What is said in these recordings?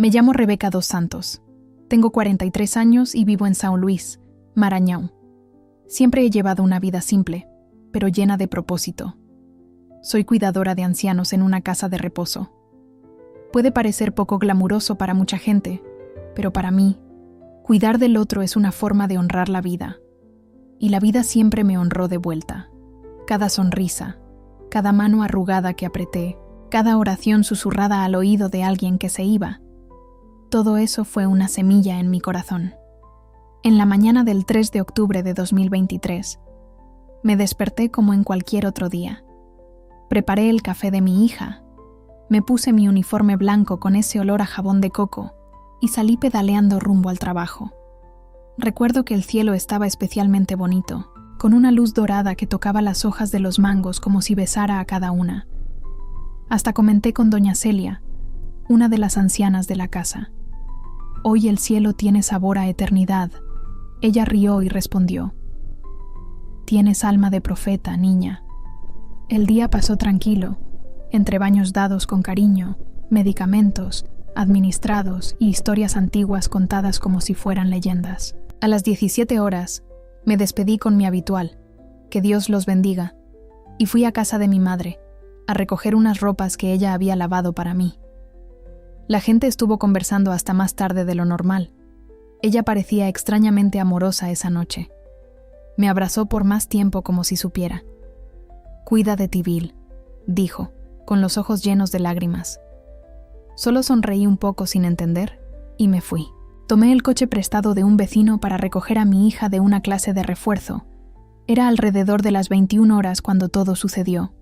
Me llamo Rebeca dos Santos. Tengo 43 años y vivo en São Luís, Maranhão. Siempre he llevado una vida simple, pero llena de propósito. Soy cuidadora de ancianos en una casa de reposo. Puede parecer poco glamuroso para mucha gente, pero para mí, cuidar del otro es una forma de honrar la vida. Y la vida siempre me honró de vuelta. Cada sonrisa, cada mano arrugada que apreté, cada oración susurrada al oído de alguien que se iba. Todo eso fue una semilla en mi corazón. En la mañana del 3 de octubre de 2023, me desperté como en cualquier otro día. Preparé el café de mi hija, me puse mi uniforme blanco con ese olor a jabón de coco y salí pedaleando rumbo al trabajo. Recuerdo que el cielo estaba especialmente bonito, con una luz dorada que tocaba las hojas de los mangos como si besara a cada una. Hasta comenté con doña Celia, una de las ancianas de la casa. Hoy el cielo tiene sabor a eternidad. Ella rió y respondió: Tienes alma de profeta, niña. El día pasó tranquilo, entre baños dados con cariño, medicamentos, administrados y historias antiguas contadas como si fueran leyendas. A las 17 horas, me despedí con mi habitual, que Dios los bendiga, y fui a casa de mi madre, a recoger unas ropas que ella había lavado para mí. La gente estuvo conversando hasta más tarde de lo normal. Ella parecía extrañamente amorosa esa noche. Me abrazó por más tiempo como si supiera. «Cuida de ti, Bill», dijo, con los ojos llenos de lágrimas. Solo sonreí un poco sin entender y me fui. Tomé el coche prestado de un vecino para recoger a mi hija de una clase de refuerzo. Era alrededor de las 21 horas cuando todo sucedió.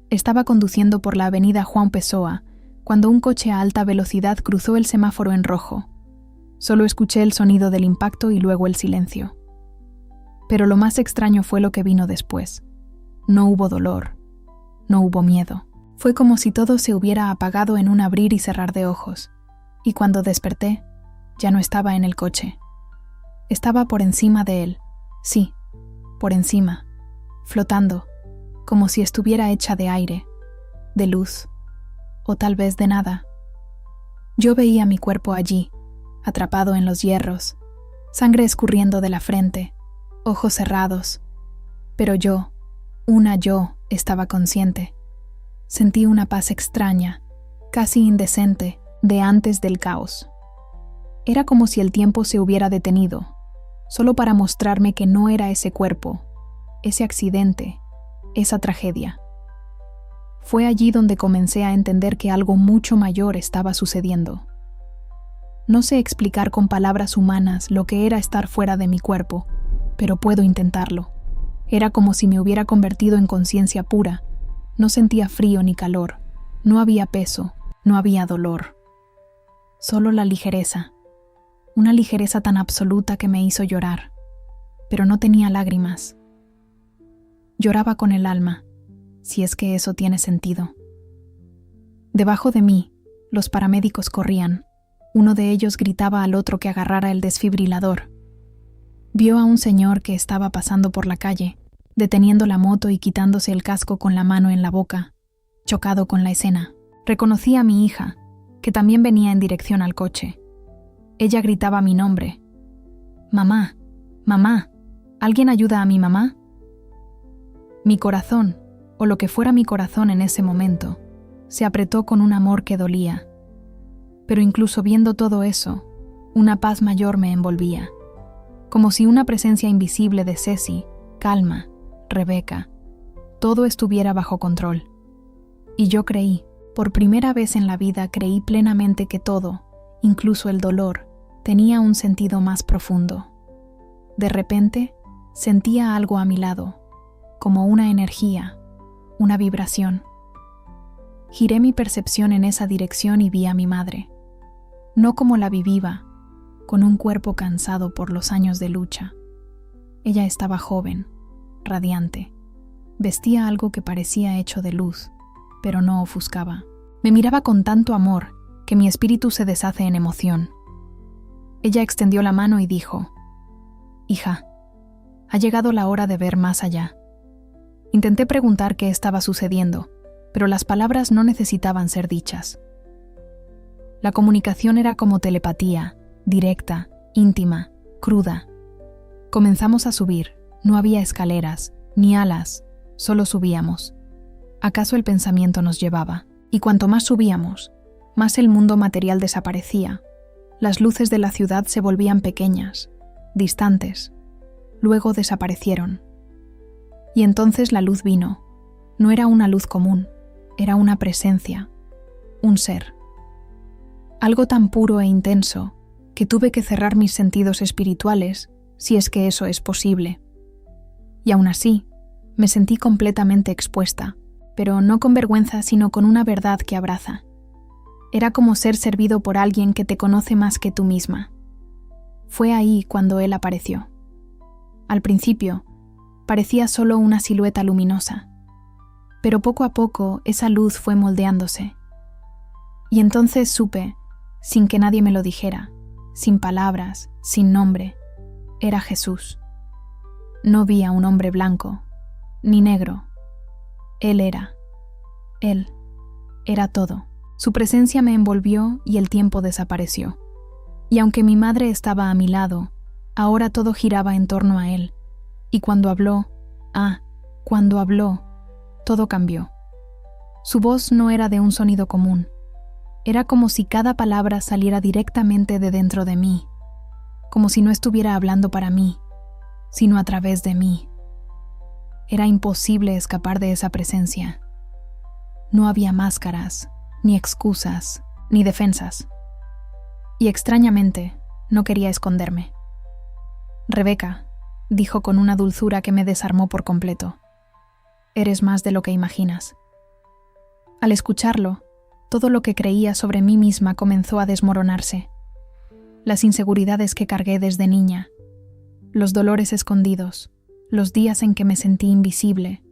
Estaba conduciendo por la avenida Juan Pessoa cuando un coche a alta velocidad cruzó el semáforo en rojo. Solo escuché el sonido del impacto y luego el silencio. Pero lo más extraño fue lo que vino después. No hubo dolor, no hubo miedo. Fue como si todo se hubiera apagado en un abrir y cerrar de ojos. Y cuando desperté, ya no estaba en el coche. Estaba por encima de él. Sí, por encima, flotando, como si estuviera hecha de aire, de luz, o tal vez de nada. Yo veía mi cuerpo allí, atrapado en los hierros, sangre escurriendo de la frente, ojos cerrados. Pero yo, estaba consciente. Sentí una paz extraña, casi indecente, de antes del caos. Era como si el tiempo se hubiera detenido, solo para mostrarme que no era ese cuerpo, ese accidente, esa tragedia. Fue allí donde comencé a entender que algo mucho mayor estaba sucediendo. No sé explicar con palabras humanas lo que era estar fuera de mi cuerpo, pero puedo intentarlo. Era como si me hubiera convertido en conciencia pura. No sentía frío ni calor, no había peso, no había dolor. Solo la ligereza. Una ligereza tan absoluta que me hizo llorar, pero no tenía lágrimas. Lloraba con el alma, si es que eso tiene sentido. Debajo de mí, los paramédicos corrían. Uno de ellos gritaba al otro que agarrara el desfibrilador. Vio a un señor que estaba pasando por la calle, deteniendo la moto y quitándose el casco con la mano en la boca, chocado con la escena. Reconocí a mi hija, que también venía en dirección al coche. Ella gritaba mi nombre. «Mamá, mamá, ¿alguien ayuda a mi mamá?» Mi corazón, o lo que fuera mi corazón en ese momento, se apretó con un amor que dolía. Pero incluso viendo todo eso, una paz mayor me envolvía. Como si una presencia invisible de Ceci, calma, Rebeca, todo estuviera bajo control. Y yo creí, por primera vez en la vida creí plenamente que todo, incluso el dolor, tenía un sentido más profundo. De repente, sentía algo a mi lado, como una energía, una vibración. Giré mi percepción en esa dirección y vi a mi madre, no como la vi viva, con un cuerpo cansado por los años de lucha. Ella estaba joven, radiante, vestía algo que parecía hecho de luz, pero no ofuscaba. Me miraba con tanto amor que mi espíritu se deshace en emoción. Ella extendió la mano y dijo: «Hija, ha llegado la hora de ver más allá». Intenté preguntar qué estaba sucediendo, pero las palabras no necesitaban ser dichas. La comunicación era como telepatía, directa, íntima, cruda. Comenzamos a subir, no había escaleras, ni alas, solo subíamos. ¿Acaso el pensamiento nos llevaba? Y cuanto más subíamos, más el mundo material desaparecía. Las luces de la ciudad se volvían pequeñas, distantes. Luego desaparecieron. Y entonces la luz vino. No era una luz común, era una presencia, un ser. Algo tan puro e intenso que tuve que cerrar mis sentidos espirituales, si es que eso es posible. Y aún así, me sentí completamente expuesta, pero no con vergüenza, sino con una verdad que abraza. Era como ser servido por alguien que te conoce más que tú misma. Fue ahí cuando él apareció. Al principio, parecía solo una silueta luminosa, pero poco a poco esa luz fue moldeándose. Y entonces supe, sin que nadie me lo dijera, sin palabras, sin nombre, era Jesús. No vi a un hombre blanco, ni negro. Él era todo. Su presencia me envolvió y el tiempo desapareció. Y aunque mi madre estaba a mi lado, ahora todo giraba en torno a él. Y cuando habló, todo cambió. Su voz no era de un sonido común. Era como si cada palabra saliera directamente de dentro de mí, como si no estuviera hablando para mí, sino a través de mí. Era imposible escapar de esa presencia. No había máscaras, ni excusas, ni defensas. Y extrañamente, no quería esconderme. «Rebeca», dijo con una dulzura que me desarmó por completo, «eres más de lo que imaginas». Al escucharlo, todo lo que creía sobre mí misma comenzó a desmoronarse. Las inseguridades que cargué desde niña, los dolores escondidos, los días en que me sentí invisible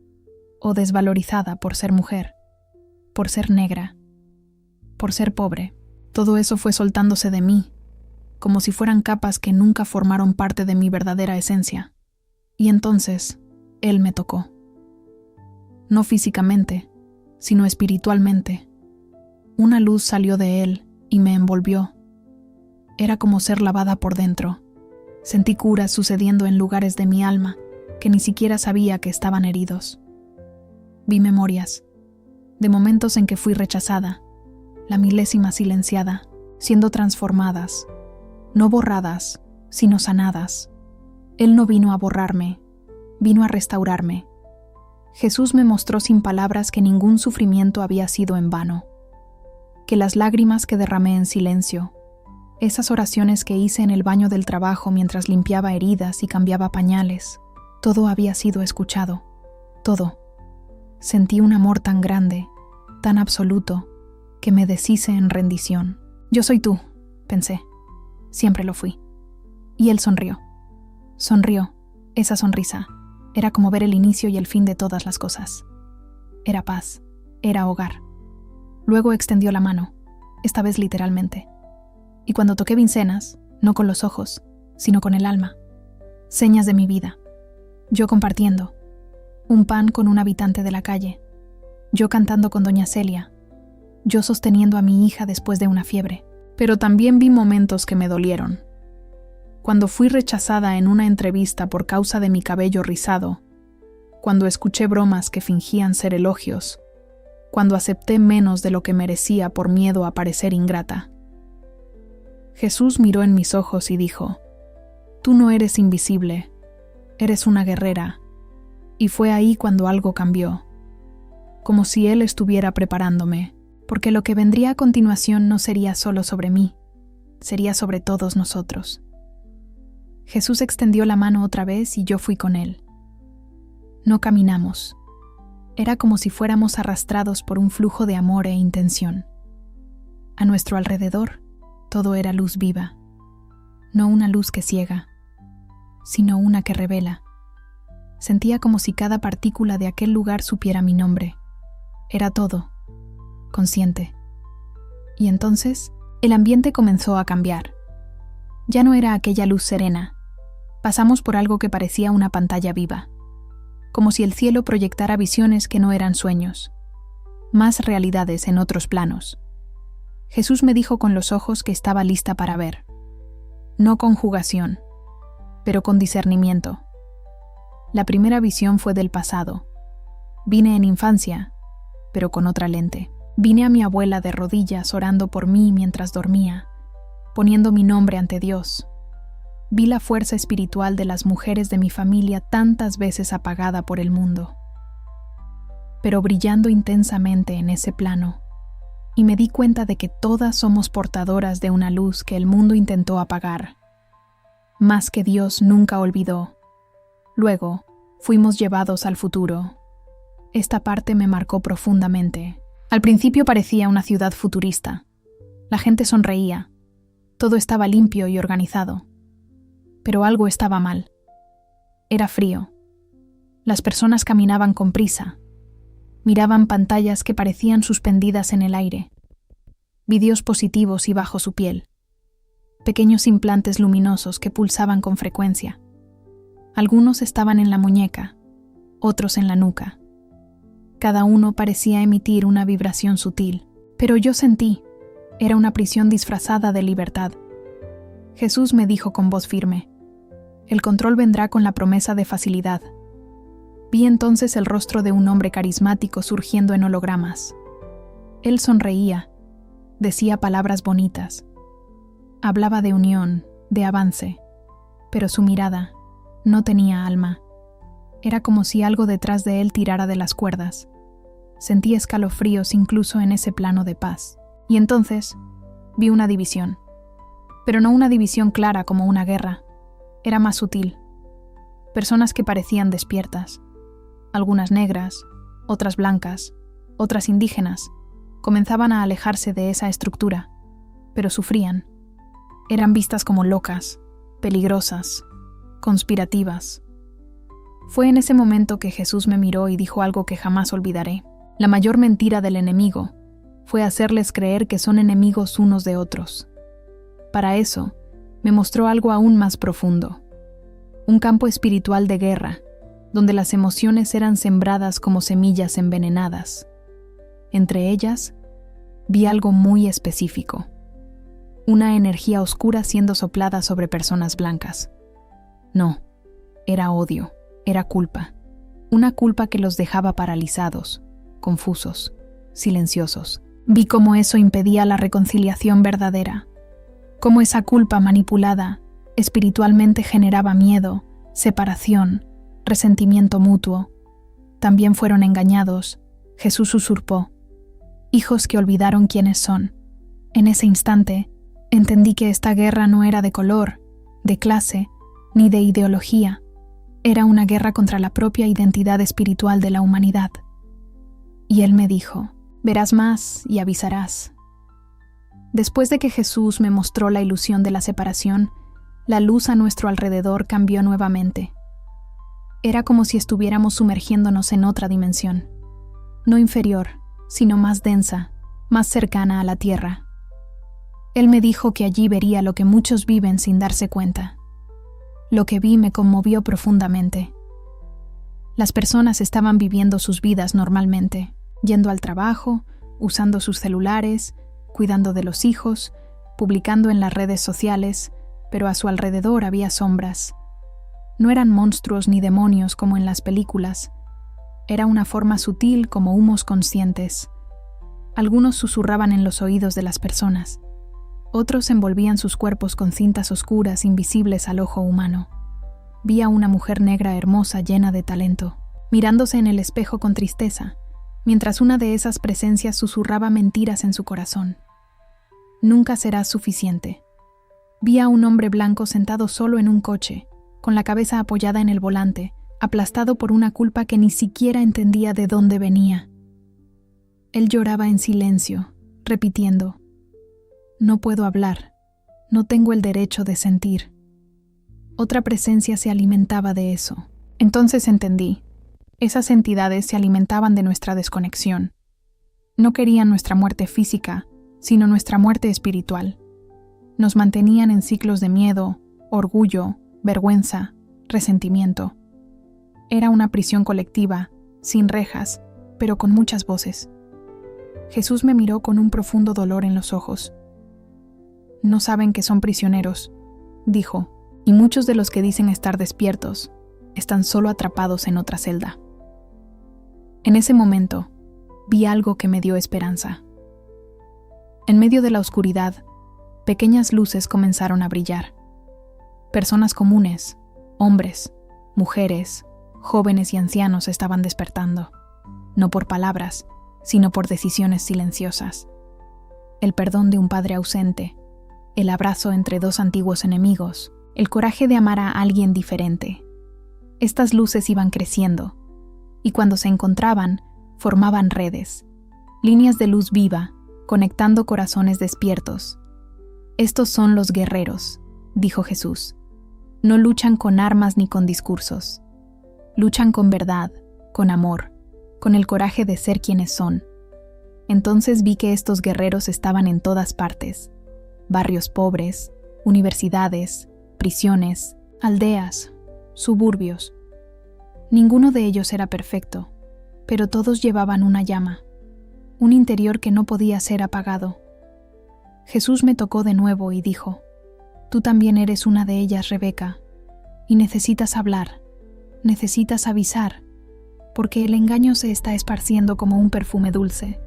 o desvalorizada por ser mujer, por ser negra, por ser pobre, todo eso fue soltándose de mí, como si fueran capas que nunca formaron parte de mi verdadera esencia. Y entonces, él me tocó. No físicamente, sino espiritualmente. Una luz salió de él y me envolvió. Era como ser lavada por dentro. Sentí curas sucediendo en lugares de mi alma que ni siquiera sabía que estaban heridos. Vi memorias, de momentos en que fui rechazada, la milésima silenciada, siendo transformadas, no borradas, sino sanadas. Él no vino a borrarme, vino a restaurarme. Jesús me mostró sin palabras que ningún sufrimiento había sido en vano, que las lágrimas que derramé en silencio, esas oraciones que hice en el baño del trabajo mientras limpiaba heridas y cambiaba pañales, todo había sido escuchado, todo. Sentí un amor tan grande, tan absoluto, que me deshice en rendición. Yo soy tú, pensé. Siempre lo fui. Y él sonrió. Sonrió. Esa sonrisa era como ver el inicio y el fin de todas las cosas. Era paz. Era hogar. Luego extendió la mano, esta vez literalmente. Y cuando toqué Vincenas, no con los ojos, sino con el alma. Señas de mi vida. Yo compartiendo. Un pan con un habitante de la calle. Yo cantando con doña Celia. Yo sosteniendo a mi hija después de una fiebre. Pero también vi momentos que me dolieron. Cuando fui rechazada en una entrevista por causa de mi cabello rizado. Cuando escuché bromas que fingían ser elogios. Cuando acepté menos de lo que merecía por miedo a parecer ingrata. Jesús miró en mis ojos y dijo: «Tú no eres invisible, eres una guerrera». Y fue ahí cuando algo cambió, como si Él estuviera preparándome, porque lo que vendría a continuación no sería solo sobre mí, sería sobre todos nosotros. Jesús extendió la mano otra vez y yo fui con Él. No caminamos. Era como si fuéramos arrastrados por un flujo de amor e intención. A nuestro alrededor, todo era luz viva, no una luz que ciega, sino una que revela. Sentía como si cada partícula de aquel lugar supiera mi nombre. Era todo, consciente. Y entonces, el ambiente comenzó a cambiar. Ya no era aquella luz serena. Pasamos por algo que parecía una pantalla viva, como si el cielo proyectara visiones que no eran sueños, más realidades en otros planos. Jesús me dijo con los ojos que estaba lista para ver. No con jugación, pero con discernimiento. La primera visión fue del pasado. Vine en infancia, pero con otra lente. Vine a mi abuela de rodillas orando por mí mientras dormía, poniendo mi nombre ante Dios. Vi la fuerza espiritual de las mujeres de mi familia tantas veces apagada por el mundo, pero brillando intensamente en ese plano, y me di cuenta de que todas somos portadoras de una luz que el mundo intentó apagar, más que Dios nunca olvidó. Luego, fuimos llevados al futuro. Esta parte me marcó profundamente. Al principio parecía una ciudad futurista. La gente sonreía. Todo estaba limpio y organizado. Pero algo estaba mal. Era frío. Las personas caminaban con prisa. Miraban pantallas que parecían suspendidas en el aire. Vídeos positivos y bajo su piel. Pequeños implantes luminosos que pulsaban con frecuencia. Algunos estaban en la muñeca, otros en la nuca. Cada uno parecía emitir una vibración sutil, pero yo sentí, era una prisión disfrazada de libertad. Jesús me dijo con voz firme, el control vendrá con la promesa de facilidad. Vi entonces el rostro de un hombre carismático surgiendo en hologramas. Él sonreía, decía palabras bonitas. Hablaba de unión, de avance, pero su mirada no tenía alma. Era como si algo detrás de él tirara de las cuerdas. Sentí escalofríos incluso en ese plano de paz. Y entonces vi una división. Pero no una división clara como una guerra. Era más sutil. Personas que parecían despiertas. Algunas negras, otras blancas, otras indígenas. Comenzaban a alejarse de esa estructura, pero sufrían. Eran vistas como locas, peligrosas, conspirativas. Fue en ese momento que Jesús me miró y dijo algo que jamás olvidaré. La mayor mentira del enemigo fue hacerles creer que son enemigos unos de otros. Para eso, me mostró algo aún más profundo. Un campo espiritual de guerra, donde las emociones eran sembradas como semillas envenenadas. Entre ellas, vi algo muy específico. Una energía oscura siendo soplada sobre personas blancas. No, era odio, era culpa. Una culpa que los dejaba paralizados, confusos, silenciosos. Vi cómo eso impedía la reconciliación verdadera. Cómo esa culpa manipulada espiritualmente generaba miedo, separación, resentimiento mutuo. También fueron engañados. Jesús usurpó. Hijos que olvidaron quiénes son. En ese instante, entendí que esta guerra no era de color, de clase, ni de ideología. Era una guerra contra la propia identidad espiritual de la humanidad. Y él me dijo, verás más y avisarás. Después de que Jesús me mostró la ilusión de la separación, la luz a nuestro alrededor cambió nuevamente. Era como si estuviéramos sumergiéndonos en otra dimensión. No inferior, sino más densa, más cercana a la tierra. Él me dijo que allí vería lo que muchos viven sin darse cuenta. Lo que vi me conmovió profundamente. Las personas estaban viviendo sus vidas normalmente, yendo al trabajo, usando sus celulares, cuidando de los hijos, publicando en las redes sociales, pero a su alrededor había sombras. No eran monstruos ni demonios como en las películas. Era una forma sutil como humos conscientes. Algunos susurraban en los oídos de las personas. Otros envolvían sus cuerpos con cintas oscuras invisibles al ojo humano. Vi a una mujer negra hermosa llena de talento, mirándose en el espejo con tristeza, mientras una de esas presencias susurraba mentiras en su corazón. Nunca serás suficiente. Vi a un hombre blanco sentado solo en un coche, con la cabeza apoyada en el volante, aplastado por una culpa que ni siquiera entendía de dónde venía. Él lloraba en silencio, repitiendo, no puedo hablar, no tengo el derecho de sentir. Otra presencia se alimentaba de eso. Entonces entendí. Esas entidades se alimentaban de nuestra desconexión. No querían nuestra muerte física, sino nuestra muerte espiritual. Nos mantenían en ciclos de miedo, orgullo, vergüenza, resentimiento. Era una prisión colectiva, sin rejas, pero con muchas voces. Jesús me miró con un profundo dolor en los ojos. No saben que son prisioneros, dijo, y muchos de los que dicen estar despiertos están solo atrapados en otra celda. En ese momento, vi algo que me dio esperanza. En medio de la oscuridad, pequeñas luces comenzaron a brillar. Personas comunes, hombres, mujeres, jóvenes y ancianos estaban despertando, no por palabras, sino por decisiones silenciosas. El perdón de un padre ausente, el abrazo entre dos antiguos enemigos, el coraje de amar a alguien diferente. Estas luces iban creciendo, y cuando se encontraban, formaban redes, líneas de luz viva, conectando corazones despiertos. Estos son los guerreros, dijo Jesús. No luchan con armas ni con discursos. Luchan con verdad, con amor, con el coraje de ser quienes son. Entonces vi que estos guerreros estaban en todas partes: barrios pobres, universidades, prisiones, aldeas, suburbios. Ninguno de ellos era perfecto, pero todos llevaban una llama, un interior que no podía ser apagado. Jesús me tocó de nuevo y dijo: Tú también eres una de ellas, Rebeca, y necesitas hablar, necesitas avisar, porque el engaño se está esparciendo como un perfume dulce,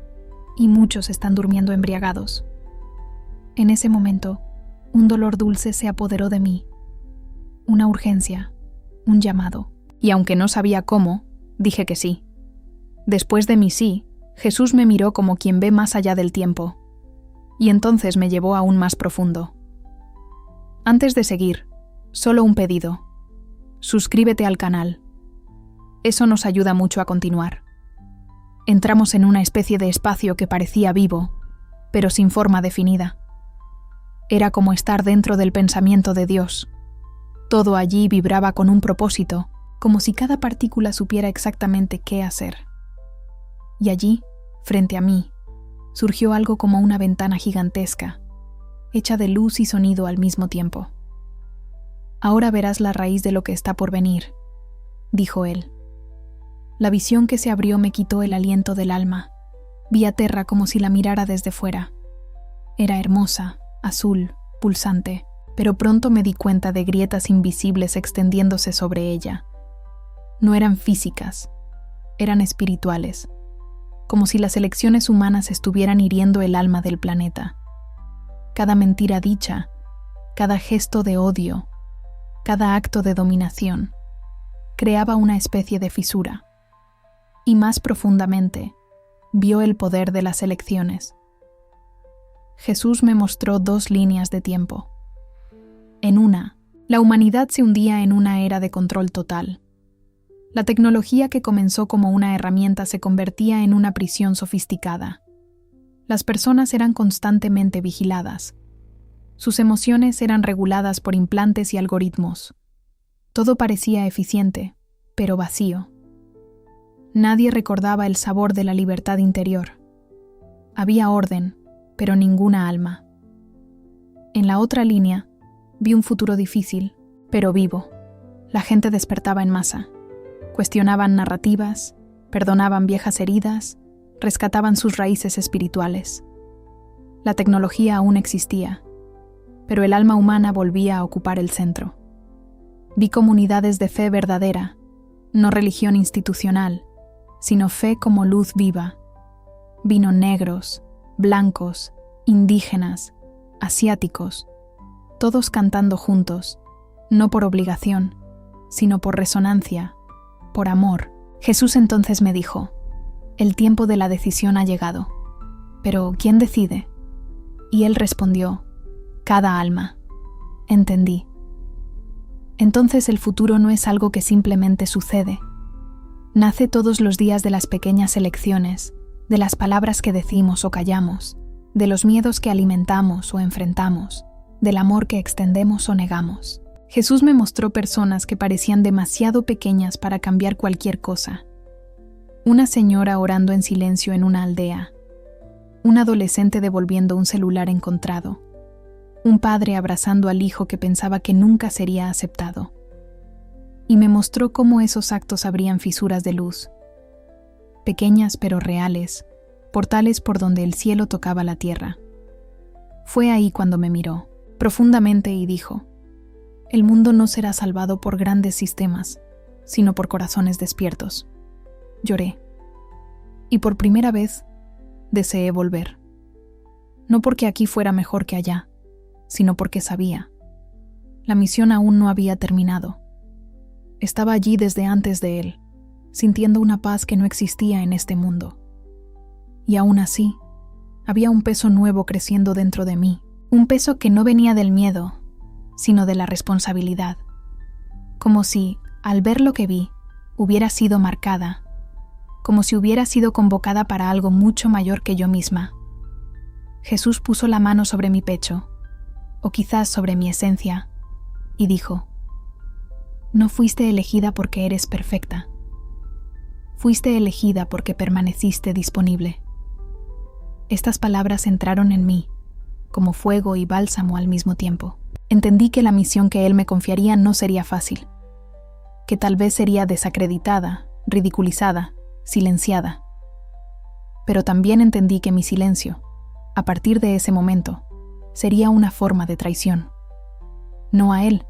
y muchos están durmiendo embriagados. En ese momento, un dolor dulce se apoderó de mí, una urgencia, un llamado. Y aunque no sabía cómo, dije que sí. Después de mi sí, Jesús me miró como quien ve más allá del tiempo, y entonces me llevó aún más profundo. Antes de seguir, solo un pedido. Suscríbete al canal. Eso nos ayuda mucho a continuar. Entramos en una especie de espacio que parecía vivo, pero sin forma definida. Era como estar dentro del pensamiento de Dios. Todo allí vibraba con un propósito, como si cada partícula supiera exactamente qué hacer. Y allí, frente a mí, surgió algo como una ventana gigantesca, hecha de luz y sonido al mismo tiempo. Ahora verás la raíz de lo que está por venir, dijo él. La visión que se abrió me quitó el aliento del alma. Vi a Terra como si la mirara desde fuera. Era hermosa, azul, pulsante, pero pronto me di cuenta de grietas invisibles extendiéndose sobre ella. No eran físicas, eran espirituales, como si las elecciones humanas estuvieran hiriendo el alma del planeta. Cada mentira dicha, cada gesto de odio, cada acto de dominación, creaba una especie de fisura. Y más profundamente, vio el poder de las elecciones. Jesús me mostró dos líneas de tiempo. En una, la humanidad se hundía en una era de control total. La tecnología que comenzó como una herramienta se convertía en una prisión sofisticada. Las personas eran constantemente vigiladas. Sus emociones eran reguladas por implantes y algoritmos. Todo parecía eficiente, pero vacío. Nadie recordaba el sabor de la libertad interior. Había orden, pero ninguna alma. En la otra línea, vi un futuro difícil, pero vivo. La gente despertaba en masa. Cuestionaban narrativas, perdonaban viejas heridas, rescataban sus raíces espirituales. La tecnología aún existía, pero el alma humana volvía a ocupar el centro. Vi comunidades de fe verdadera, no religión institucional, sino fe como luz viva. Vino negros, blancos, indígenas, asiáticos, todos cantando juntos, no por obligación, sino por resonancia, por amor. Jesús entonces me dijo: el tiempo de la decisión ha llegado. Pero ¿quién decide? Y él respondió: cada alma. Entendí. Entonces el futuro no es algo que simplemente sucede. Nace todos los días de las pequeñas elecciones, de las palabras que decimos o callamos, de los miedos que alimentamos o enfrentamos, del amor que extendemos o negamos. Jesús me mostró personas que parecían demasiado pequeñas para cambiar cualquier cosa. Una señora orando en silencio en una aldea, un adolescente devolviendo un celular encontrado, un padre abrazando al hijo que pensaba que nunca sería aceptado. Y me mostró cómo esos actos abrían fisuras de luz, pequeñas pero reales, portales por donde el cielo tocaba la tierra. Fue ahí cuando me miró profundamente y dijo: el mundo no será salvado por grandes sistemas, sino por corazones despiertos. Lloré. Y por primera vez deseé volver. No porque aquí fuera mejor que allá, sino porque sabía. La misión aún no había terminado. Estaba allí desde antes de él, sintiendo una paz que no existía en este mundo. Y aún así, había un peso nuevo creciendo dentro de mí, un peso que no venía del miedo, sino de la responsabilidad. Como si, al ver lo que vi, hubiera sido marcada, como si hubiera sido convocada para algo mucho mayor que yo misma. Jesús puso la mano sobre mi pecho, o quizás sobre mi esencia, y dijo: no fuiste elegida porque eres perfecta. Fuiste elegida porque permaneciste disponible. Estas palabras entraron en mí, como fuego y bálsamo al mismo tiempo. Entendí que la misión que él me confiaría no sería fácil, que tal vez sería desacreditada, ridiculizada, silenciada. Pero también entendí que mi silencio, a partir de ese momento, sería una forma de traición. No a él,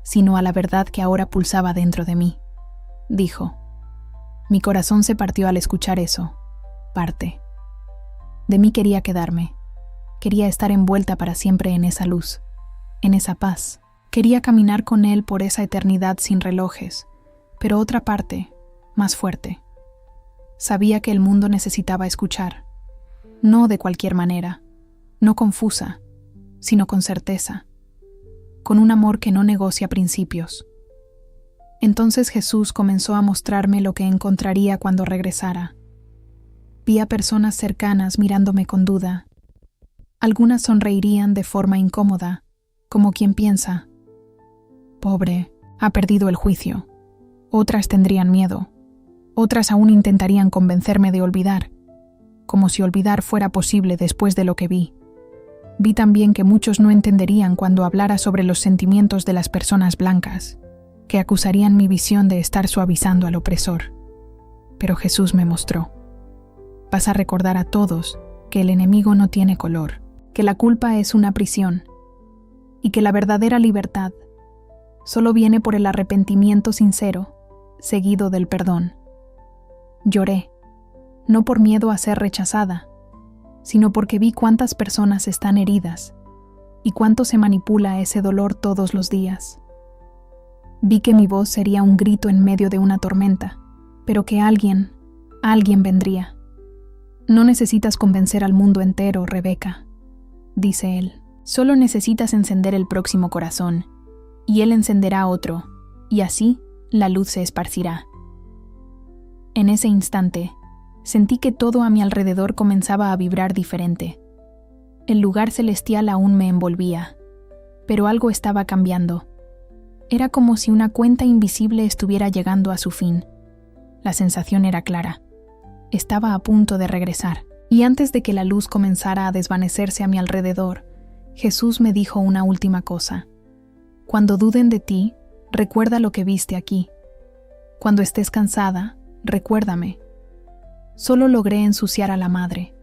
sino a la verdad que ahora pulsaba dentro de mí. Dijo. Mi corazón se partió al escuchar eso. Parte. De mí quería quedarme. Quería estar envuelta para siempre en esa luz, en esa paz. Quería caminar con él por esa eternidad sin relojes, pero otra parte, más fuerte. Sabía que el mundo necesitaba escuchar, no de cualquier manera, no confusa, sino con certeza, con un amor que no negocia principios. Entonces Jesús comenzó a mostrarme lo que encontraría cuando regresara. Vi a personas cercanas mirándome con duda. Algunas sonreirían de forma incómoda, como quien piensa: pobre, ha perdido el juicio. Otras tendrían miedo. Otras aún intentarían convencerme de olvidar, como si olvidar fuera posible después de lo que vi. Vi también que muchos no entenderían cuando hablara sobre los sentimientos de las personas blancas, que acusarían mi visión de estar suavizando al opresor. Pero Jesús me mostró: vas a recordar a todos que el enemigo no tiene color, que la culpa es una prisión, y que la verdadera libertad solo viene por el arrepentimiento sincero, seguido del perdón. Lloré, no por miedo a ser rechazada, sino porque vi cuántas personas están heridas y cuánto se manipula ese dolor todos los días. Vi que mi voz sería un grito en medio de una tormenta, pero que alguien vendría. No necesitas convencer al mundo entero, Rebeca, dice él. Solo necesitas encender el próximo corazón, y él encenderá otro, y así la luz se esparcirá. En ese instante, sentí que todo a mi alrededor comenzaba a vibrar diferente. El lugar celestial aún me envolvía, pero algo estaba cambiando. Era como si una cuenta invisible estuviera llegando a su fin. La sensación era clara. Estaba a punto de regresar, y antes de que la luz comenzara a desvanecerse a mi alrededor, Jesús me dijo una última cosa. Cuando duden de ti, recuerda lo que viste aquí. Cuando estés cansada, recuérdame. Solo logré ensuciar a la madre.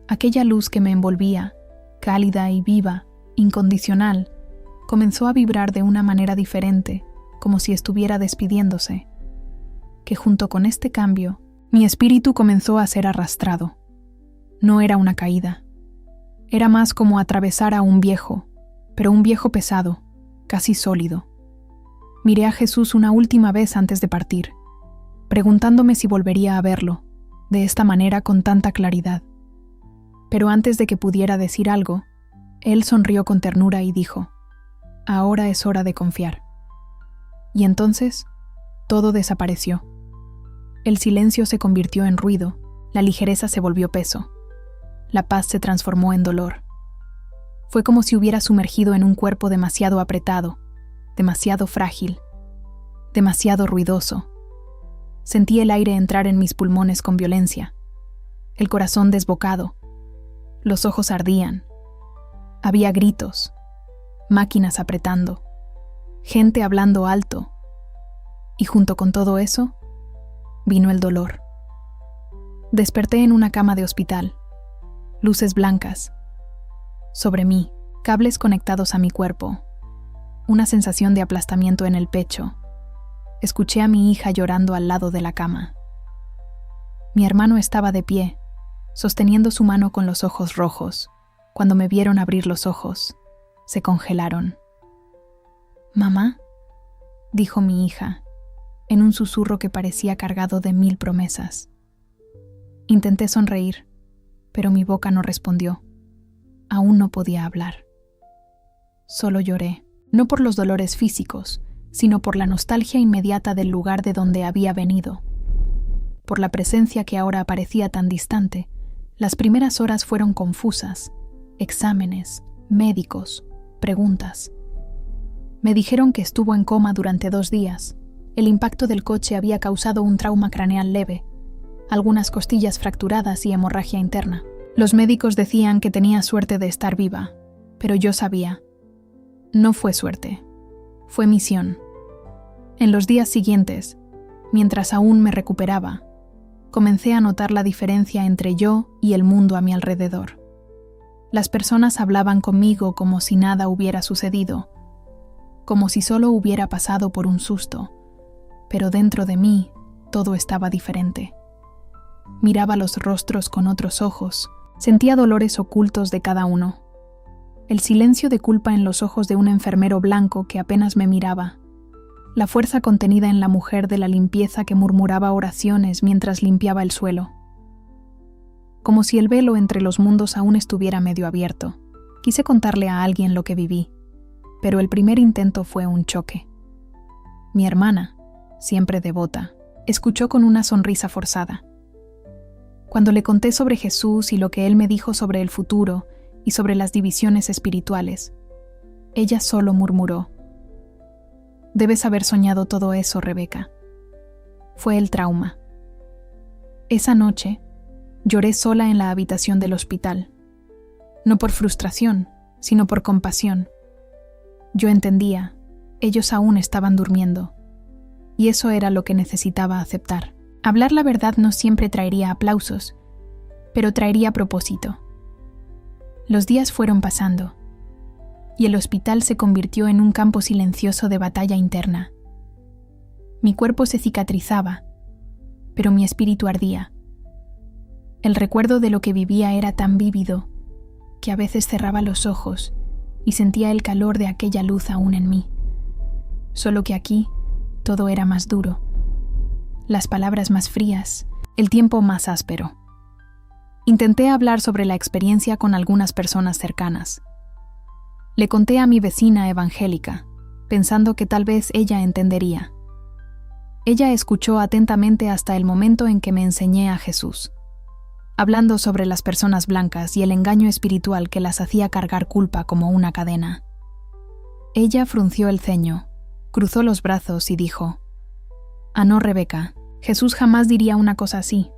Aquella luz que me envolvía, cálida y viva, incondicional, comenzó a vibrar de una manera diferente, como si estuviera despidiéndose. Que junto con este cambio, mi espíritu comenzó a ser arrastrado. No era una caída. Era más como atravesar a un viejo, pero un viejo pesado, casi sólido. Miré a Jesús una última vez antes de partir, preguntándome si volvería a verlo, de esta manera con tanta claridad. Pero antes de que pudiera decir algo, él sonrió con ternura y dijo: ahora es hora de confiar. Y entonces, todo desapareció. El silencio se convirtió en ruido, la ligereza se volvió peso. La paz se transformó en dolor. Fue como si hubiera sumergido en un cuerpo demasiado apretado, demasiado frágil, demasiado ruidoso. Sentí el aire entrar en mis pulmones con violencia, el corazón desbocado, los ojos ardían. Había gritos, máquinas apretando, gente hablando alto, y junto con todo eso, vino el dolor. Desperté en una cama de hospital. Luces blancas. Sobre mí, cables conectados a mi cuerpo. Una sensación de aplastamiento en el pecho. Escuché a mi hija llorando al lado de la cama. Mi hermano estaba de pie, sosteniendo su mano con los ojos rojos. Cuando me vieron abrir los ojos, se congelaron. «Mamá», dijo mi hija, en un susurro que parecía cargado de 1000 promesas. Intenté sonreír, pero mi boca no respondió. Aún no podía hablar. Solo lloré, no por los dolores físicos, sino por la nostalgia inmediata del lugar de donde había venido. Por la presencia que ahora parecía tan distante. Las primeras horas fueron confusas. Exámenes, médicos, preguntas. Me dijeron que estuvo en coma durante 2 días. El impacto del coche había causado un trauma craneal leve, algunas costillas fracturadas y hemorragia interna. Los médicos decían que tenía suerte de estar viva, pero yo sabía. No fue suerte, fue misión. En los días siguientes, mientras aún me recuperaba, comencé a notar la diferencia entre yo y el mundo a mi alrededor. Las personas hablaban conmigo como si nada hubiera sucedido, como si solo hubiera pasado por un susto, pero dentro de mí todo estaba diferente. Miraba los rostros con otros ojos, sentía dolores ocultos de cada uno. El silencio de culpa en los ojos de un enfermero blanco que apenas me miraba. La fuerza contenida en la mujer de la limpieza que murmuraba oraciones mientras limpiaba el suelo. Como si el velo entre los mundos aún estuviera medio abierto. Quise contarle a alguien lo que viví, pero el primer intento fue un choque. Mi hermana, siempre devota, escuchó con una sonrisa forzada. Cuando le conté sobre Jesús y lo que él me dijo sobre el futuro y sobre las divisiones espirituales, ella solo murmuró: «Debes haber soñado todo eso, Rebeca». Fue el trauma. Esa noche, lloré sola en la habitación del hospital. No por frustración, sino por compasión. Yo entendía, ellos aún estaban durmiendo. Y eso era lo que necesitaba aceptar. Hablar la verdad no siempre traería aplausos, pero traería propósito. Los días fueron pasando, y el hospital se convirtió en un campo silencioso de batalla interna. Mi cuerpo se cicatrizaba, pero mi espíritu ardía. El recuerdo de lo que vivía era tan vívido que a veces cerraba los ojos y sentía el calor de aquella luz aún en mí. Solo que aquí todo era más duro, las palabras más frías, el tiempo más áspero. Intenté hablar sobre la experiencia con algunas personas cercanas. Le conté a mi vecina evangélica, pensando que tal vez ella entendería. Ella escuchó atentamente hasta el momento en que me enseñé a Jesús, hablando sobre las personas blancas y el engaño espiritual que las hacía cargar culpa como una cadena. Ella frunció el ceño, cruzó los brazos y dijo: «Ah, no, Rebeca, Jesús jamás diría una cosa así.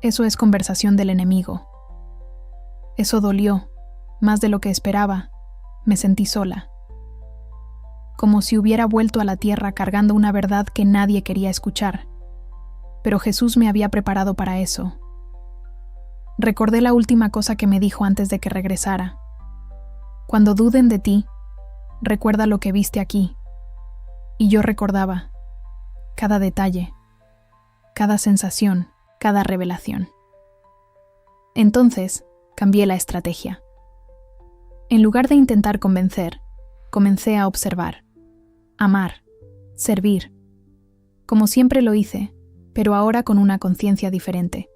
Eso es conversación del enemigo». Eso dolió, más de lo que esperaba. Me sentí sola. Como si hubiera vuelto a la tierra cargando una verdad que nadie quería escuchar. Pero Jesús me había preparado para eso. Recordé la última cosa que me dijo antes de que regresara. «Cuando duden de ti, recuerda lo que viste aquí». Y yo recordaba cada detalle, cada sensación, cada revelación. Entonces, cambié la estrategia. En lugar de intentar convencer, comencé a observar, amar, servir. Como siempre lo hice, pero ahora con una conciencia diferente.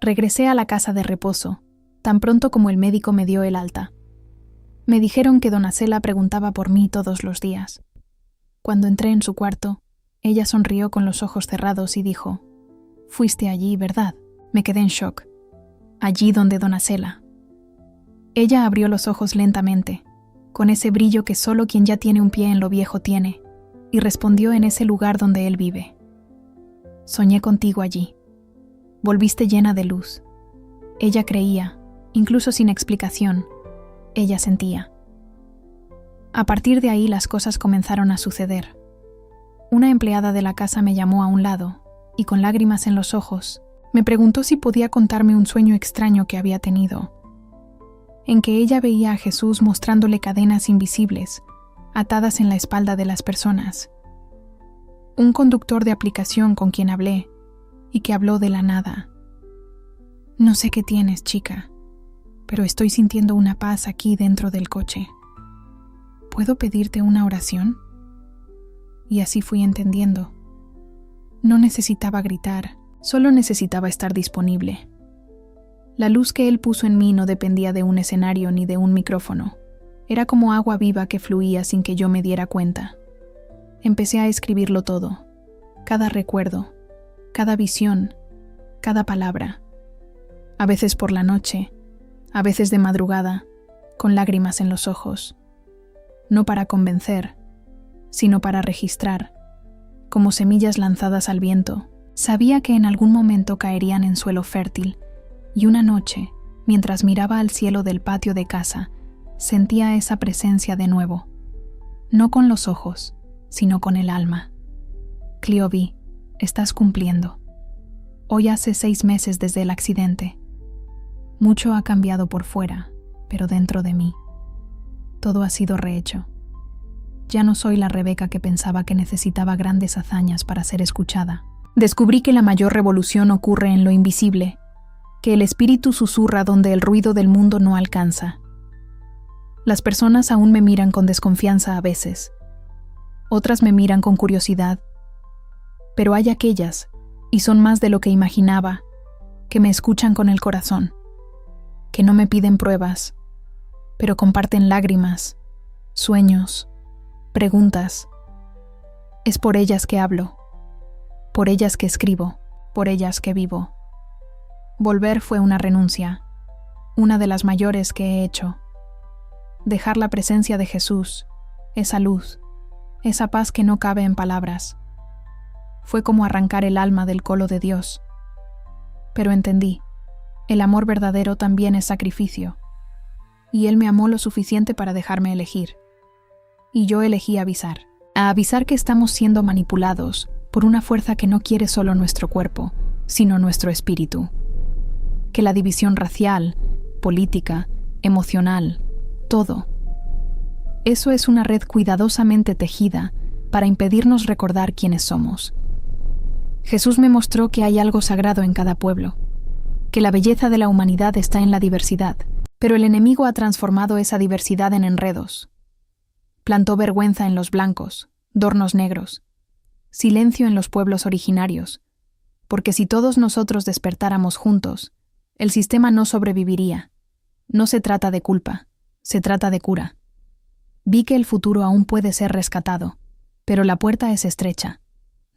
Regresé a la casa de reposo, tan pronto como el médico me dio el alta. Me dijeron que Donacela preguntaba por mí todos los días. Cuando entré en su cuarto, ella sonrió con los ojos cerrados y dijo: «Fuiste allí, ¿verdad?». Me quedé en shock. Allí donde Donacela. Ella abrió los ojos lentamente, con ese brillo que solo quien ya tiene un pie en lo viejo tiene, y respondió: «En ese lugar donde él vive. Soñé contigo allí. Volviste llena de luz». Ella creía, incluso sin explicación. Ella sentía. A partir de ahí las cosas comenzaron a suceder. Una empleada de la casa me llamó a un lado y con lágrimas en los ojos Me preguntó si podía contarme un sueño extraño que había tenido, en que ella veía a Jesús mostrándole cadenas invisibles, atadas en la espalda de las personas. Un conductor de aplicación con quien hablé, y que habló de la nada. No sé qué tienes, chica, pero estoy sintiendo una paz aquí dentro del coche. ¿Puedo pedirte una oración? Y así fui entendiendo. No necesitaba gritar, solo necesitaba estar disponible. La luz que él puso en mí no dependía de un escenario ni de un micrófono. Era como agua viva que fluía sin que yo me diera cuenta. Empecé a escribirlo todo, cada recuerdo, cada visión, cada palabra. A veces por la noche, a veces de madrugada, con lágrimas en los ojos. No para convencer, sino para registrar, como semillas lanzadas al viento. Sabía que en algún momento caerían en suelo fértil, y una noche, mientras miraba al cielo del patio de casa, sentía esa presencia de nuevo. No con los ojos, sino con el alma. Clíovi, estás cumpliendo. Hoy hace 6 meses desde el accidente. Mucho ha cambiado por fuera, pero dentro de mí. Todo ha sido rehecho. Ya no soy la Rebeca que pensaba que necesitaba grandes hazañas para ser escuchada. Descubrí que la mayor revolución ocurre en lo invisible, que el espíritu susurra donde el ruido del mundo no alcanza. Las personas aún me miran con desconfianza a veces. Otras me miran con curiosidad. Pero hay aquellas, y son más de lo que imaginaba, que me escuchan con el corazón, que no me piden pruebas, pero comparten lágrimas, sueños, preguntas. Es por ellas que hablo, por ellas que escribo, por ellas que vivo. Volver fue una renuncia, una de las mayores que he hecho. Dejar la presencia de Jesús, esa luz, esa paz que no cabe en palabras. Fue como arrancar el alma del colo de Dios. Pero entendí, el amor verdadero también es sacrificio, y Él me amó lo suficiente para dejarme elegir. Y yo elegí avisar, a avisar que estamos siendo manipulados por una fuerza que no quiere solo nuestro cuerpo, sino nuestro espíritu. Que la división racial, política, emocional, todo, eso es una red cuidadosamente tejida para impedirnos recordar quiénes somos. Jesús me mostró que hay algo sagrado en cada pueblo, que la belleza de la humanidad está en la diversidad, pero el enemigo ha transformado esa diversidad en enredos. Plantó vergüenza en los blancos, dornos negros, silencio en los pueblos originarios, porque si todos nosotros despertáramos juntos, el sistema no sobreviviría. No se trata de culpa, se trata de cura. Vi que el futuro aún puede ser rescatado, pero la puerta es estrecha.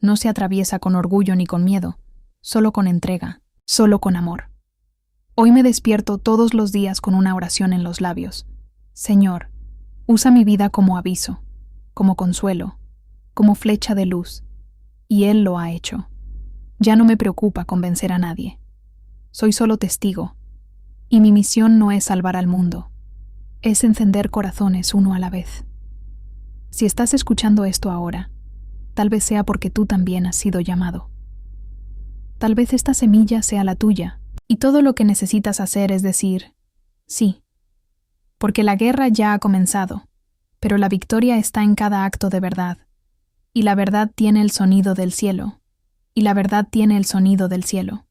No se atraviesa con orgullo ni con miedo, solo con entrega, solo con amor. Hoy me despierto todos los días con una oración en los labios. Señor, usa mi vida como aviso, como consuelo, como flecha de luz. Y Él lo ha hecho. Ya no me preocupa convencer a nadie. Soy solo testigo, y mi misión no es salvar al mundo. Es encender corazones uno a la vez. Si estás escuchando esto ahora, tal vez sea porque tú también has sido llamado. Tal vez esta semilla sea la tuya, y todo lo que necesitas hacer es decir, sí. Porque la guerra ya ha comenzado, pero la victoria está en cada acto de verdad, y la verdad tiene el sonido del cielo, y la verdad tiene el sonido del cielo.